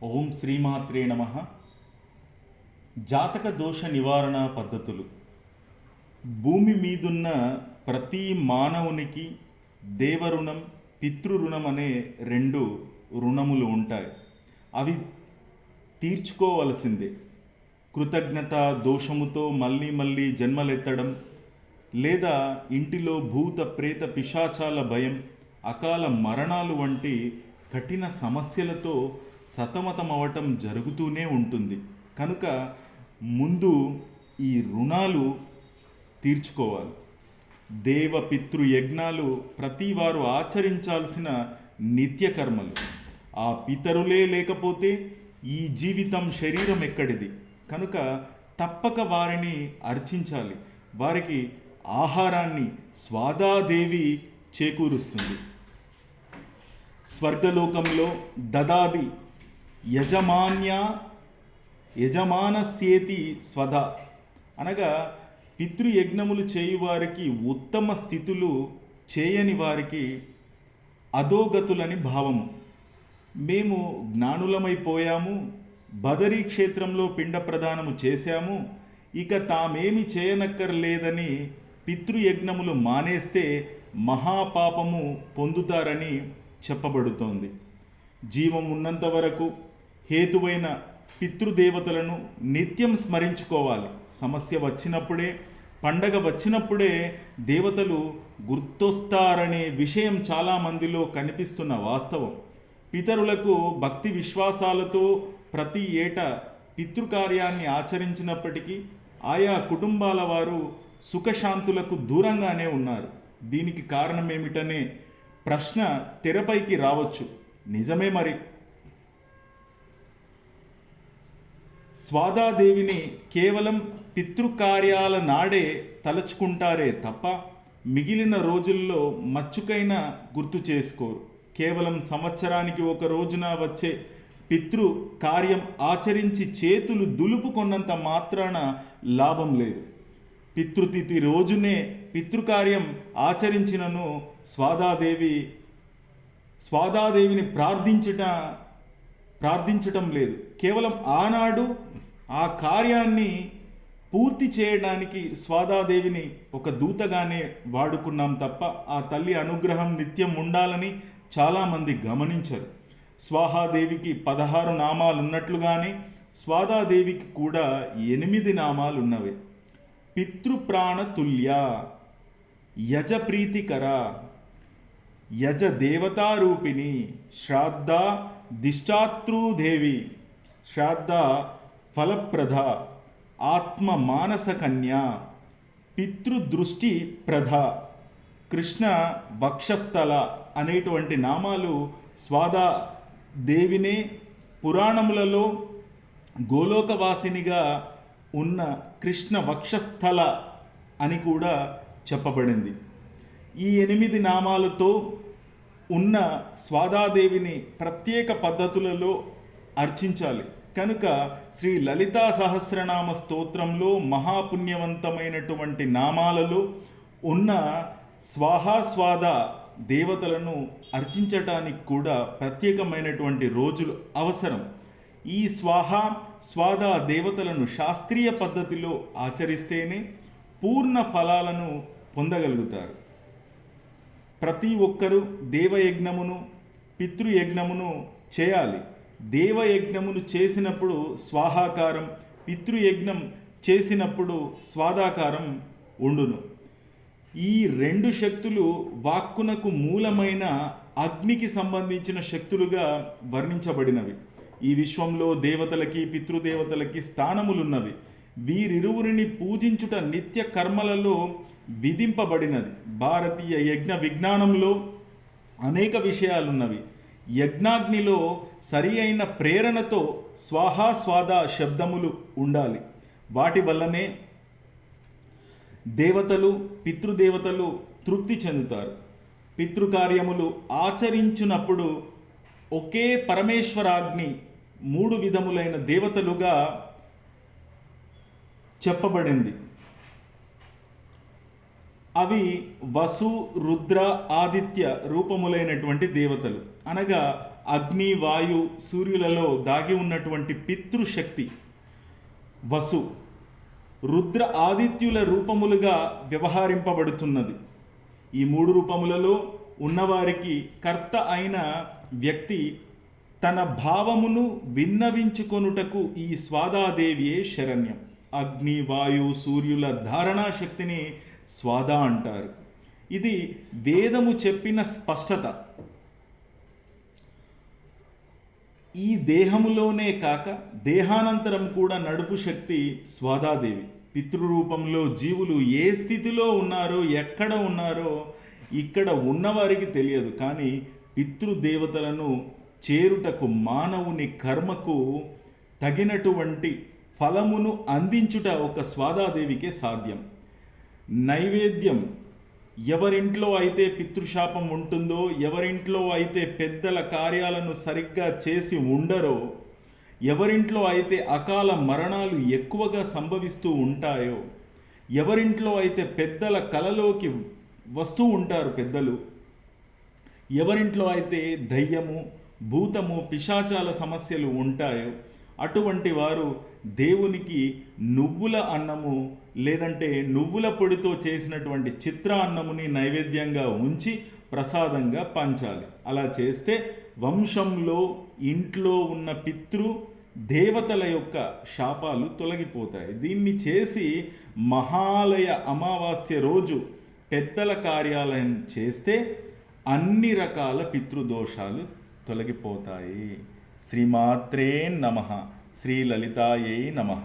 ఓం శ్రీమాత్రే నమ. జాతక దోష నివారణ పద్ధతులు. భూమి మీదున్న ప్రతి మానవునికి దేవరుణం, పితృరుణం అనే రెండు రుణములు ఉంటాయి. అవి తీర్చుకోవలసిందే. కృతజ్ఞత దోషముతో మళ్ళీ మళ్ళీ జన్మలెత్తడం, లేదా ఇంటిలో భూత ప్రేత పిశాచాల భయం, అకాల మరణాలు వంటి కఠిన సమస్యలతో సతమతమవటం జరుగుతూనే ఉంటుంది. కనుక ముందు ఈ రుణాలు తీర్చుకోవాలి. దేవ పితృ యజ్ఞాలు ప్రతివారు ఆచరించాల్సిన నిత్యకర్మలు. ఆ పితరులే లేకపోతే ఈ జీవితం శరీరం ఎక్కడిది? కనుక తప్పక వారిని అర్చించాలి. వారికి ఆహారాన్ని స్వాదాదేవి చేకూరుస్తుంది. స్వర్గలోకంలో దదాది యజమానస్యేతి స్వధ అనగా పితృయజ్ఞములు చేయువారికి ఉత్తమ స్థితులు, చేయని వారికి అధోగతులని భావము. మేము జ్ఞానులమైపోయాము, బదరీ క్షేత్రంలో పిండ ప్రదానము చేశాము, ఇక తామేమి చేయనక్కర్లేదని పితృయజ్ఞములు మానేస్తే మహాపాపము పొందుతారని చెప్పబడుతోంది. జీవం ఉన్నంత వరకు హేతువైన పితృదేవతలను నిత్యం స్మరించుకోవాలి. సమస్య వచ్చినప్పుడే, పండగ వచ్చినప్పుడే దేవతలు గుర్తొస్తారనే విషయం చాలామందిలో కనిపిస్తున్న వాస్తవం. పితరులకు భక్తి విశ్వాసాలతో ప్రతి ఏటా పితృకార్యాన్ని ఆచరించినప్పటికీ ఆయా కుటుంబాల వారు సుఖశాంతులకు దూరంగానే ఉన్నారు. దీనికి కారణమేమిటనే ప్రశ్న తెరపైకి రావచ్చు. నిజమే మరి. స్వాదాదేవిని కేవలం పితృకార్యాల నాడే తలచుకుంటారే తప్ప మిగిలిన రోజుల్లో మచ్చుకైనా గుర్తు చేసుకోరు. కేవలం సంవత్సరానికి ఒక రోజున వచ్చే పితృ కార్యం ఆచరించి చేతులు దులుపుకొన్నంత మాత్రాన లాభం లేదు. పితృతిథి రోజునే పితృకార్యం ఆచరించినను స్వాదాదేవిని ప్రార్థించటం లేదు. కేవలం ఆనాడు ఆ కార్యాన్ని పూర్తి చేయడానికి స్వాదాదేవిని ఒక దూతగానే వాడుకున్నాం తప్ప ఆ తల్లి అనుగ్రహం నిత్యం ఉండాలని చాలామంది గమనించరు. స్వాహాదేవికి 16 నామాలు ఉన్నట్లుగానే స్వాదాదేవికి కూడా 8 నామాలు ఉన్నవి. పితృప్రాణతుల్య, యజ ప్రీతికర, యజ దేవతారూపిణి, శ్రాద్ధ దిష్టాతృదేవి, శ్రాద్ధ ఫలప్రద, ఆత్మ మానస కన్యా, పితృదృష్టి ప్రధ, కృష్ణ వక్షస్థల అనేటువంటి నామాలు స్వాదా దేవినే పురాణములలో గోలోకవాసినిగా ఉన్న కృష్ణ వక్షస్థల అని కూడా చెప్పబడింది. ఈ 8 నామాలతో ఉన్న స్వాదాదేవిని ప్రత్యేక పద్ధతులలో అర్చించాలి. కనుక శ్రీ లలితా సహస్రనామ స్తోత్రంలో మహాపుణ్యవంతమైనటువంటి నామాలలో ఉన్న స్వాద దేవతలను అర్చించటానికి కూడా ప్రత్యేకమైనటువంటి రోజులు అవసరం. ఈ స్వాద దేవతలను శాస్త్రీయ పద్ధతిలో ఆచరిస్తేనే పూర్ణ ఫలాలను పొందగలుగుతారు. ప్రతి ఒక్కరూ దేవయజ్ఞమును పితృయజ్ఞమును చేయాలి. దేవయజ్ఞమును చేసినప్పుడు స్వాహాకారం, పితృయజ్ఞం చేసినప్పుడు స్వాదాకారం ఉండును. ఈ 2 శక్తులు వాక్కునకు మూలమైన అగ్నికి సంబంధించిన శక్తులుగా వర్ణించబడినవి. ఈ విశ్వంలో దేవతలకి పితృదేవతలకి స్థానములున్నవి. వీరిరువురిని పూజించుట నిత్య కర్మలలో విధింపబడినది. భారతీయ యజ్ఞ విజ్ఞానంలో అనేక విషయాలున్నవి. యజ్ఞాగ్నిలో సరి అయిన ప్రేరణతో స్వాద శబ్దములు ఉండాలి. వాటి వల్లనే దేవతలు పితృదేవతలు తృప్తి చెందుతారు. పితృకార్యములు ఆచరించునప్పుడు ఒకే పరమేశ్వరాగ్ని 3 విధములైన దేవతలుగా చెప్పబడింది. అవి వసు, రుద్ర, ఆదిత్య రూపములైనటువంటి దేవతలు. అనగా అగ్ని, వాయు, సూర్యులలో దాగి ఉన్నటువంటి పితృశక్తి వసు, రుద్ర, ఆదిత్యుల రూపములుగా వ్యవహరింపబడుతున్నది. ఈ 3 రూపములలో ఉన్నవారికి కర్త అయిన వ్యక్తి తన భావమును విన్నవించుకొనుటకు ఈ స్వాదాదేవియే శరణ్యం. అగ్ని, వాయు, సూర్యుల ధారణా శక్తిని స్వాద అంటారు. ఇది వేదము చెప్పిన స్పష్టత. ఈ దేహములోనే కాక దేహానంతరం కూడా నడుపు శక్తి స్వాదాదేవి. పితృరూపంలో జీవులు ఏ స్థితిలో ఉన్నారో, ఎక్కడ ఉన్నారో ఇక్కడ ఉన్నవారికి తెలియదు. కానీ పితృదేవతలను చేరుటకు మానవుని కర్మకు తగినటువంటి ఫలమును అందించుట ఒక స్వాదాదేవికే సాధ్యం. నైవేద్యం ఎవరింట్లో అయితే పితృశాపం ఉంటుందో, ఎవరింట్లో అయితే పెద్దల కార్యాలను సరిగ్గా చేసి ఉండరో, ఎవరింట్లో అయితే అకాల మరణాలు ఎక్కువగా సంభవిస్తూ ఉంటాయో, ఎవరింట్లో అయితే పెద్దల కలలోకి వస్తూ ఉంటారు పెద్దలు, ఎవరింట్లో అయితే దయ్యము, భూతము, పిశాచాల సమస్యలు ఉంటాయో అటువంటి వారు దేవునికి నువ్వుల అన్నము లేదంటే నువ్వుల పొడితో చేసినటువంటి చిత్ర అన్నముని నైవేద్యంగా ఉంచి ప్రసాదంగా పంచాలి. అలా చేస్తే వంశంలో, ఇంట్లో ఉన్న పితృ దేవతల యొక్క శాపాలు తొలగిపోతాయి. దీన్ని చేసి మహాలయ అమావాస్య రోజు పెద్దల కార్యాలయం చేస్తే అన్ని రకాల పితృదోషాలు తొలగిపోతాయి. శ్రీమాత్రే నమః. శ్రీ లలితాయై నమః.